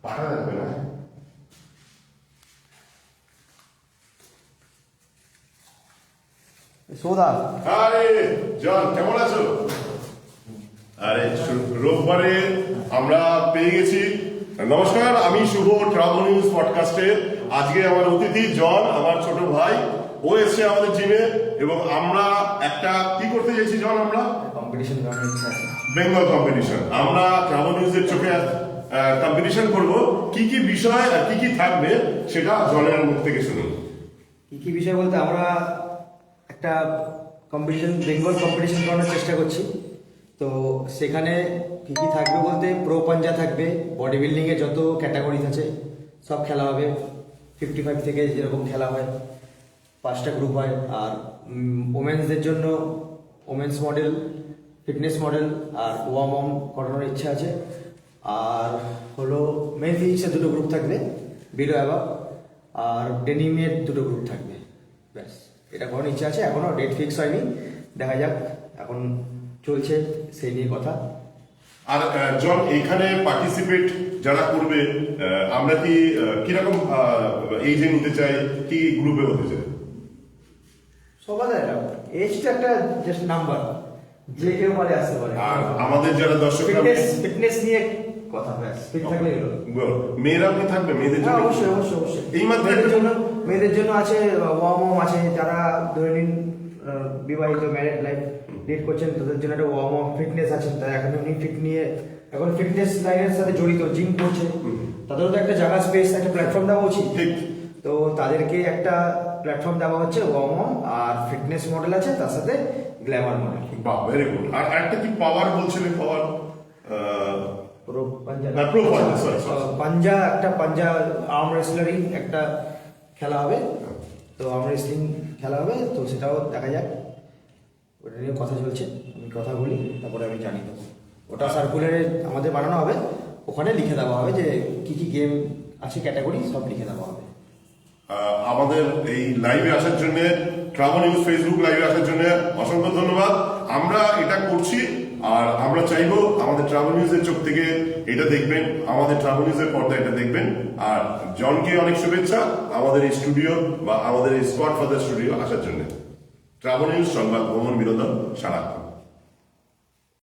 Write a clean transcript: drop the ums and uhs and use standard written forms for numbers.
পাঠা যাবে না। সৌদা আরে জন কেমন আছো? আরে রোববারে আমরা পেয়ে গেছি। নমস্কার, আমি শুভ, ট্রাভেল নিউজ পডকাস্টের আজকে আমার অতিথি জন, আমার ছোট ভাই। ও এসছে আমাদের জিমে এবং আমরা একটা কি করতে চাইছি জন? আমরা কম্পিটিশন করার ইচ্ছা আছে। বেঙ্গল কম্পিটিশন। আমরা ট্রাভেল নিউজের চোখে কম্পিটিশন করব। কি কি বিষয় আর কি কি থাকবে সেটা জনের মুখ থেকে শুনুন। কি বিষয় বলতে আমরা একটা কম্পিটিশন, বেঙ্গল কম্পিটিশন করানোর চেষ্টা করছি। তো সেখানে কি কি থাকবে বলতে প্রো পাঞ্জা থাকবে, বডি বিল্ডিংয়ের যত ক্যাটাগরিজ আছে সব খেলা হবে। 55 থেকে যেরকম খেলা হয় 5টা গ্রুপ হয়। আর ওমেন্সদের জন্য ওমেন্স মডেল, ফিটনেস মডেল আর ওয়ার্ম করানোর ইচ্ছা আছে। আর হলো মেন ফিজিক্সের 2টো গ্রুপ থাকবে, বিলো অ্যাবাভ, আর ডেনিমের 2টো গ্রুপ থাকবে। ব্যাস, এটা করানোর ইচ্ছা আছে। এখনও ডেট ফিক্স হয়নি, দেখা যাক, এখন চলছে সেই নিয়ে কথা। আর জন, এইখানে পার্টিসিপেট যারা করবে আমরা কি কিরকম এই যে নিতে চাই, কি গ্রুপে হতে চাই? সবার এজটা একটা জাস্ট নাম্বার, যে কেউ পারে আসতে পারে। আর আমাদের যারা দর্শক ফিটনেস নিয়ে কথা, ব্যাস ফিট থাকলে হলো। মেয়েরাও কি থাকবে? মেয়েদের জন্য অবশ্যই অবশ্যই অবশ্যই। এই মাত্র মেয়েদের জন্য আছে ওয়ার্ম আছে, যারা ধরে নিন বিবাহিত ম্যারেড লাইফ লিড করছেন তাদের জন্য একটা ওয়ার্ম ফিটনেস আছেন, তারা এখন এমনি ফিট নিয়ে এখন ফিটনেস লাইনের সাথে জড়িত, জিম করছে, তাদেরও তো একটা জায়গা স্পেস, একটা প্ল্যাটফর্ম দেওয়া উচিত। ঠিক। তো তাদেরকে একটা প্ল্যাটফর্ম দেওয়া হচ্ছে, ওয়ার্ম আর ফিটনেস মডেল আছে, তার সাথে গ্ল্যামার মডেল। বাহ, ভেরি গুড। আর একটা কি পাওয়ার বলছিলেন? পাওয়ার প্রো পাঞ্জা, প্রো পাঞ্জা, sorry, sorry. পাঞ্জা, একটা পাঞ্জা আর্ম রেসলারিং একটা খেলা হবে। তো আর্ম রেসলিং খেলা হবে, তো সেটাও দেখা যাক, ওটা নিয়ে কথা চলছে। আমি কথা বলি, তারপরে আমি জানিয়ে দেবো। ওটা সার্কুলারে আমাদের বানানো হবে, ওখানে লিখে দেওয়া হবে যে কি কি গেম আছে, ক্যাটাগরি সব লিখে দেওয়া হবে। আমাদের এই লাইভে আসার জন্য, ট্রাভেল নিউজ ফেসবুক লাইভে আসার জন্য অসংখ্য ধন্যবাদ। আমরা এটা করছি আর আমরা চাইবো আমাদের ট্রাভেল নিউজের চোখ থেকে এটা দেখবেন, আমাদের ট্রাভেল নিউজের পর্দা এটা দেখবেন। আর জনকে অনেক শুভেচ্ছা আমাদের এই স্টুডিও বা আমাদের এই স্পট ফাদার স্টুডিও আসার জন্য। ট্রাভেল নিউজ, সংবাদ, ভ্রমণ, বিনোদন সারাক্ষণ।